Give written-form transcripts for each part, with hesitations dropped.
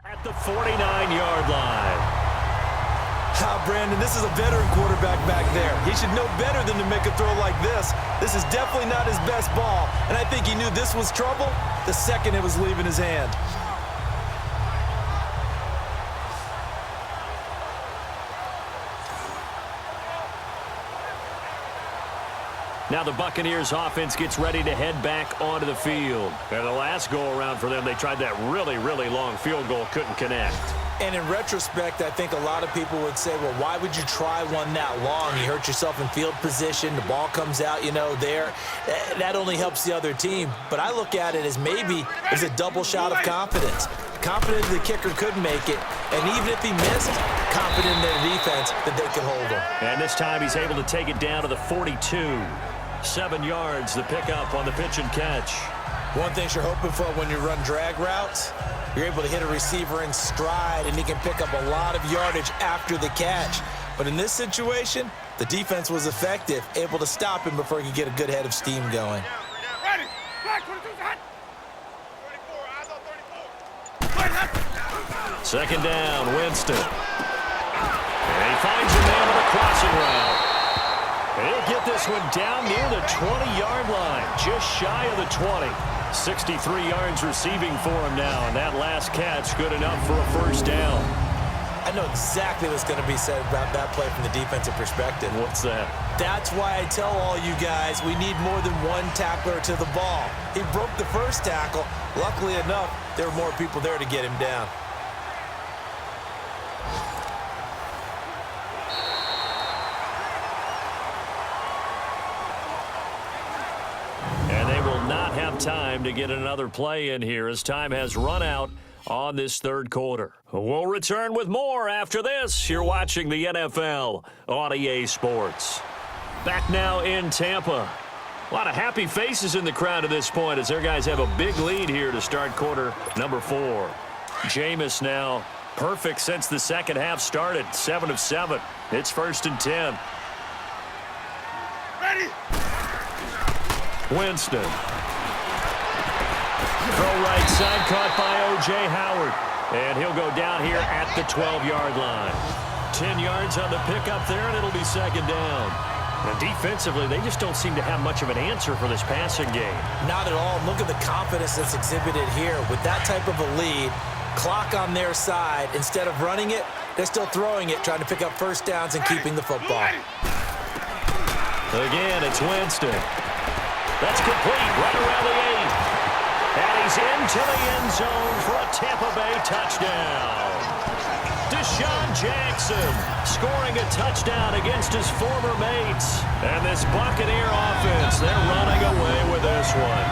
At the 49-yard line. Brandon, this is a veteran quarterback back there. He should know better than to make a throw like this. This is definitely not his best ball, and I think he knew this was trouble the second it was leaving his hand. Now the Buccaneers offense gets ready to head back onto the field. And the last go-around for them, they tried that really, really long field goal, couldn't connect. And in retrospect, I think a lot of people would say, well, why would you try one that long? You hurt yourself in field position. The ball comes out, there. That only helps the other team. But I look at it as maybe it's a double shot of confidence. Confident the kicker could make it. And even if he missed, confident in their defense that they could hold him. And this time he's able to take it down to the 42. 7 yards, the pickup on the pitch and catch. One thing you're hoping for when you run drag routes, you're able to hit a receiver in stride, and he can pick up a lot of yardage after the catch. But in this situation, the defense was effective, able to stop him before he could get a good head of steam going. Second down, Winston. And he finds a man with a crossing route. He'll get this one down near the 20-yard line, just shy of the 20. 63 yards receiving for him now, and that last catch good enough for a first down. I know exactly what's going to be said about that play from the defensive perspective. What's that? That's why I tell all you guys we need more than one tackler to the ball. He broke the first tackle. Luckily enough, there were more people there to get him down. Time to get another play in here as time has run out on this third quarter. We'll return with more after this. You're watching the NFL on EA Sports. Back now in Tampa. A lot of happy faces in the crowd at this point as their guys have a big lead here to start quarter number 4. Jameis now perfect since the second half started. 7 of 7. It's 1st and 10. Ready. Winston. Throw right side, caught by O.J. Howard. And he'll go down here at the 12-yard line. 10 yards on the pickup there, and it'll be second down. And defensively, they just don't seem to have much of an answer for this passing game. Not at all. Look at the confidence that's exhibited here. With that type of a lead, clock on their side, instead of running it, they're still throwing it, trying to pick up first downs and keeping the football. Again, it's Winston. That's complete right around the 8. And he's into the end zone for a Tampa Bay touchdown. Deshaun Jackson scoring a touchdown against his former mates. And this Buccaneer offense, they're running away with this one.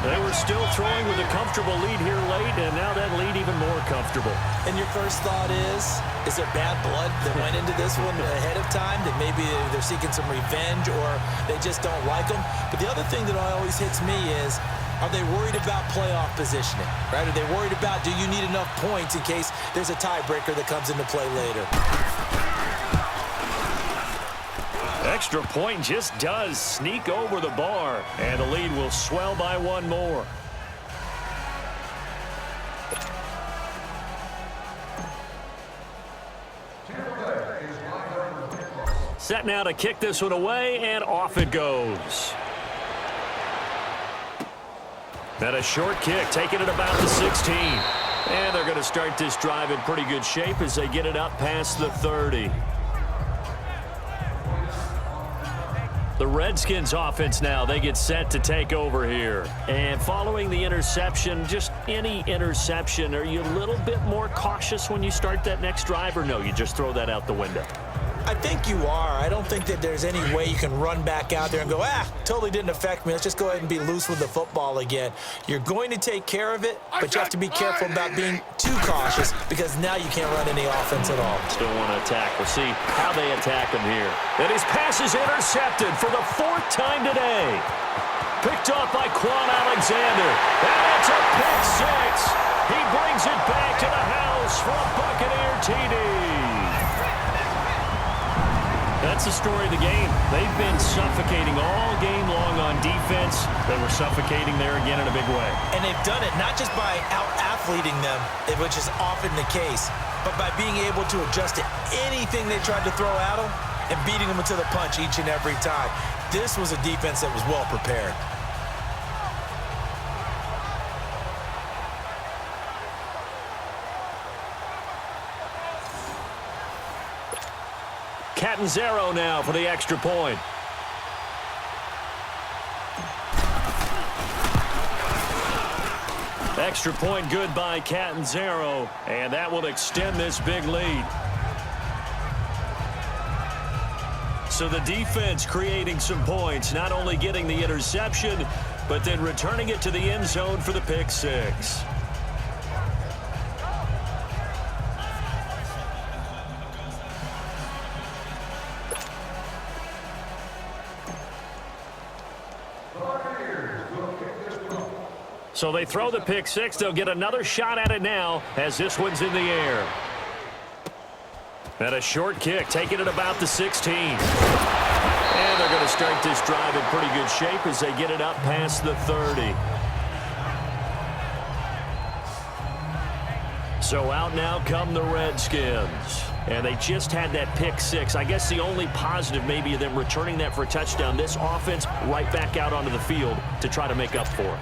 They were still throwing with a comfortable lead here late, and now that lead even more comfortable. And your first thought is there bad blood that went into this one ahead of time, that maybe they're seeking some revenge or they just don't like them? But the other thing that always hits me is, are they worried about playoff positioning, right? Are they worried about, do you need enough points in case there's a tiebreaker that comes into play later? Extra point just does sneak over the bar, and the lead will swell by one more. Set now to kick this one away, and off it goes. And a short kick, taking it about the 16. And they're going to start this drive in pretty good shape as they get it up past the 30. The Redskins offense now, they get set to take over here. And following the interception, just any interception, are you a little bit more cautious when you start that next drive, or no, you just throw that out the window? I think you are. I don't think that there's any way you can run back out there and go, totally didn't affect me. Let's just go ahead and be loose with the football again. You're going to take care of it, but you have to be careful about being too cautious because now you can't run any offense at all. Still want to attack. We'll see how they attack him here. And his pass is intercepted for the 4th time today. Picked off by Quan Alexander. And it's a pick 6. He brings it back to the house for a Buccaneer TD. That's the story of the game. They've been suffocating all game long on defense. They were suffocating there again in a big way. And they've done it not just by out fleeting them, which is often the case. But by being able to adjust to anything they tried to throw at them and beating them to the punch each and every time, this was a defense that was well prepared. Catanzaro now for the extra point. Extra point good by Catanzaro, and that will extend this big lead. So the defense creating some points, not only getting the interception, but then returning it to the end zone for the pick six. So they throw the pick six. They'll get another shot at it now as this one's in the air. And a short kick, taking it about the 16. And they're going to start this drive in pretty good shape as they get it up past the 30. So out now come the Redskins. And they just had that pick six. I guess the only positive maybe of them returning that for a touchdown. This offense right back out onto the field to try to make up for it.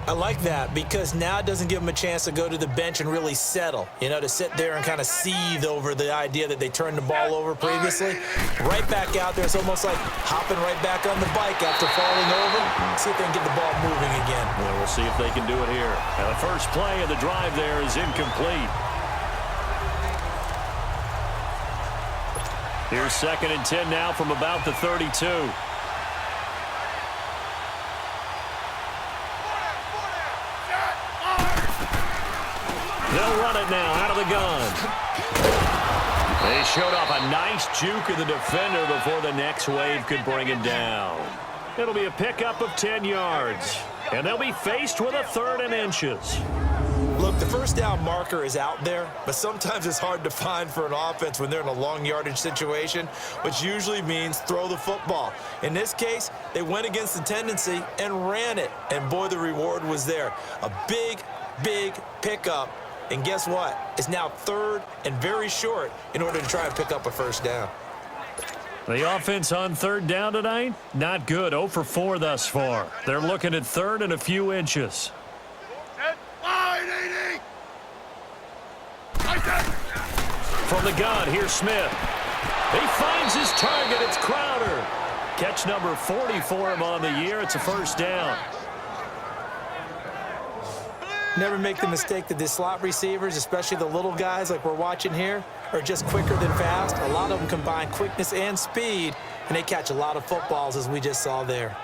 I like that because now it doesn't give them a chance to go to the bench and really settle, to sit there and kind of seethe over the idea that they turned the ball over previously. Right back out there. It's almost like hopping right back on the bike after falling over. See if they can get the ball moving again. Well, we'll see if they can do it here. And the first play of the drive there is incomplete. Here's 2nd and 10 now from about the 32. They'll run it now out of the gun. They showed off a nice juke of the defender before the next wave could bring him down. It'll be a pickup of 10 yards. And they'll be faced with a 3rd and inches. Look, the first down marker is out there, but sometimes it's hard to find for an offense when they're in a long yardage situation, which usually means throw the football. In this case, they went against the tendency and ran it, and boy, the reward was there. A big, big pickup, and guess what? It's now 3rd and very short in order to try and pick up a first down. The offense on 3rd down tonight, not good. 0 for 4 thus far. They're looking at 3rd and a few inches. From the gun, here's Smith. He finds his target. It's Crowder. Catch number 40 for him on the year. It's a first down. Never make the mistake that the slot receivers, especially the little guys like we're watching here, are just quicker than fast. A lot of them combine quickness and speed, and they catch a lot of footballs, as we just saw there.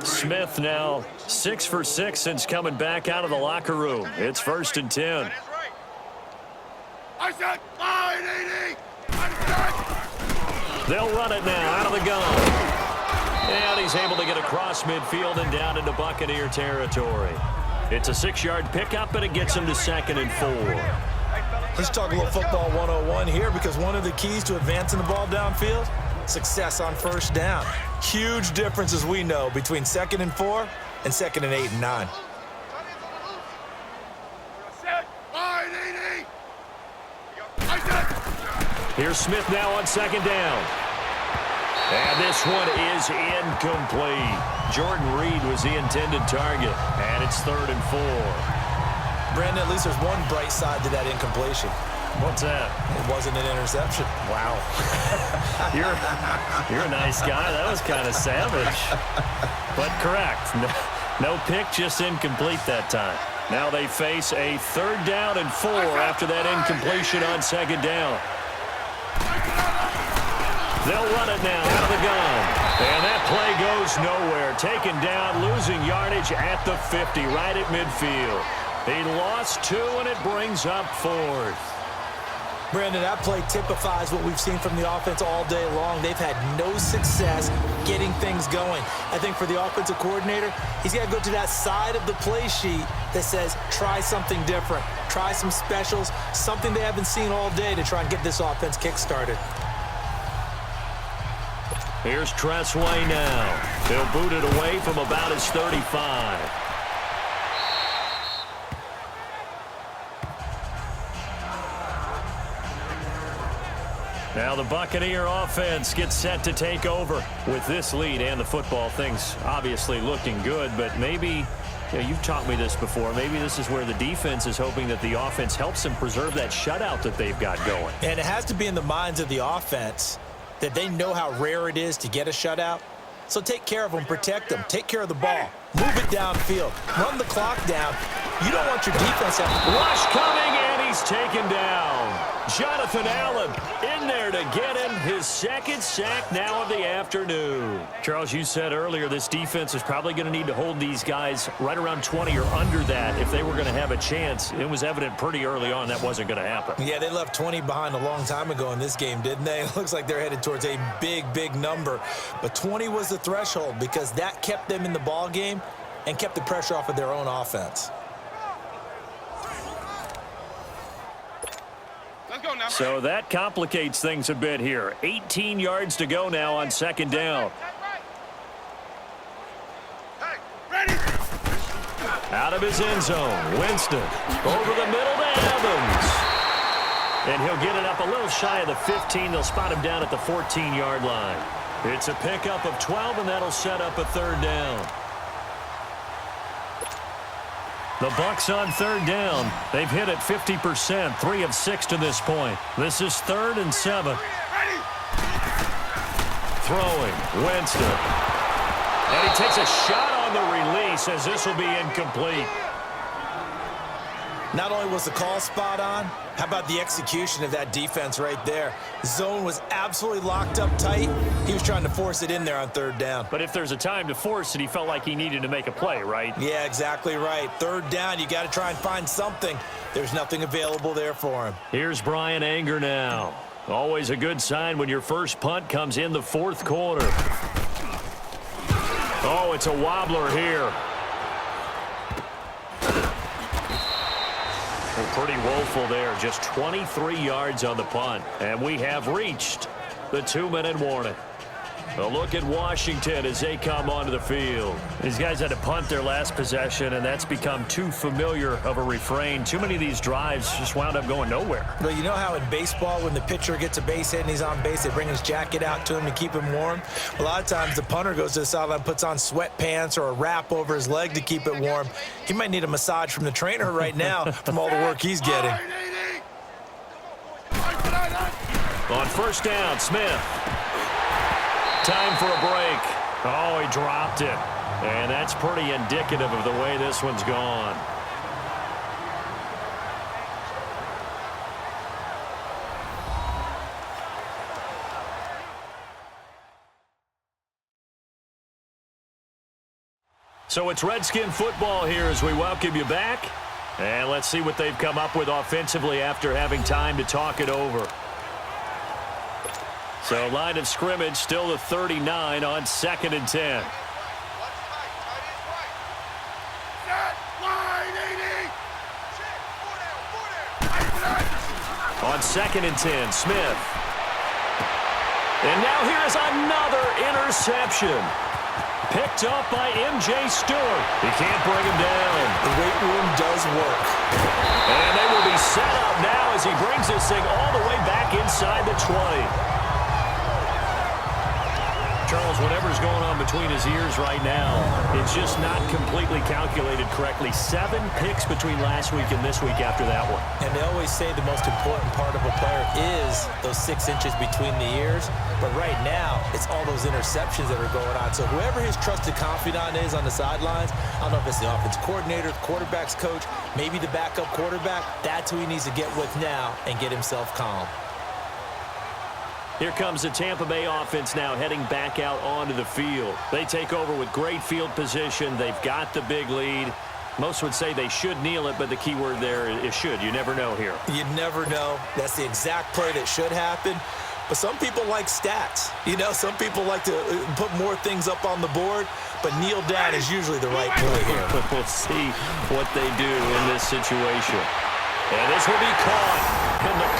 Smith now 6 for 6 since coming back out of the locker room. It's 1st and 10. They'll run it now out of the gun. And he's able to get across midfield and down into Buccaneer territory. It's a 6-yard pickup, and it gets him to 2nd and 4. Let's talk a little football 101 here, because one of the keys to advancing the ball downfield, success on first down. Huge difference, as we know, between 2nd and 4 and 2nd and 8 and 9. Here's Smith now on 2nd down. And this one is incomplete. Jordan Reed was the intended target, and it's 3rd and 4. Brandon, at least there's one bright side to that incompletion. What's that? It wasn't an interception. Wow. You're a nice guy. That was kind of savage. But correct. No pick, just incomplete that time. Now they face a 3rd down and 4 after that incompletion on 2nd down. They'll run it now out of the gun. And that play goes nowhere. Taken down, losing yardage at the 50, right at midfield. He lost 2, and it brings up 4th. Brandon, that play typifies what we've seen from the offense all day long. They've had no success getting things going. I think for the offensive coordinator, he's got to go to that side of the play sheet that says, try something different. Try some specials, something they haven't seen all day to try and get this offense kick-started. Here's Tressway now. He'll boot it away from about his 35. Now the Buccaneer offense gets set to take over with this lead and the football. Things obviously looking good, but maybe, you've taught me this before, maybe this is where the defense is hoping that the offense helps them preserve that shutout that they've got going. And it has to be in the minds of the offense that they know how rare it is to get a shutout. So take care of them, protect them, take care of the ball, move it downfield, run the clock down. You don't want your defense having rush coming, and he's taken down. Jonathan Allen in there to get him his second sack now of the afternoon. Charles, you said earlier this defense is probably going to need to hold these guys right around 20 or under that if they were going to have a chance. It was evident pretty early on that wasn't going to happen. Yeah, they left 20 behind a long time ago in this game, didn't they? It looks like they're headed towards a big number. But 20 was the threshold because that kept them in the ball game and kept the pressure off of their own offense. So that complicates things a bit here. 18 yards to go now on second down. Out of his end zone, Winston over the middle to Evans. And he'll get it up a little shy of the 15. They'll spot him down at the 14-yard line. It's a pickup of 12, and that'll set up a third down. The Bucs on third down. They've hit it 50%, 3 of 6 to this point. This is 3rd and 7. Throwing, Winston. And he takes a shot on the release as this will be incomplete. Not only was the call spot on, how about the execution of that defense right there? Zone was absolutely locked up tight. He was trying to force it in there on third down. But if there's a time to force it, he felt like he needed to make a play, right? Yeah, exactly right. Third down, you got to try and find something. There's nothing available there for him. Here's Brian Anger now. Always a good sign when your first punt comes in the fourth quarter. Oh, it's a wobbler here. Pretty woeful there. Just 23 yards on the punt. And we have reached the 2-minute warning. A look at Washington as they come onto the field. These guys had to punt their last possession, and that's become too familiar of a refrain. Too many of these drives just wound up going nowhere. Well, you know how in baseball when the pitcher gets a base hit and he's on base, they bring his jacket out to him to keep him warm? A lot of times the punter goes to the sideline, puts on sweatpants or a wrap over his leg to keep it warm. He might need a massage from the trainer right now from all the work he's getting. On first down, Smith. Time for a break. Oh, he dropped it. And that's pretty indicative of the way this one's gone. So it's Redskin football here as we welcome you back. And let's see what they've come up with offensively after having time to talk it over. So line of scrimmage still the 39 on 2nd and 10. On 2nd and 10, Smith. And now here's another interception. Picked up by M.J. Stewart. He can't bring him down. The weight room does work. And they will be set up now as he brings this thing all the way back inside the 20. Charles, whatever's going on between his ears right now, it's just not completely calculated correctly. 7 picks between last week and this week after that one. And they always say the most important part of a player is those 6 inches between the ears. But right now, it's all those interceptions that are going on. So whoever his trusted confidant is on the sidelines, I don't know if it's the offensive coordinator, the quarterback's coach, maybe the backup quarterback, that's who he needs to get with now and get himself calm. Here comes the Tampa Bay offense now heading back out onto the field. They take over with great field position. They've got the big lead. Most would say they should kneel it, but the key word there is should. You never know here. You never know. That's the exact play that should happen. But some people like stats. You know, some people like to put more things up on the board, but kneel down is usually the right play here. We'll see what they do in this situation. And this will be caught in the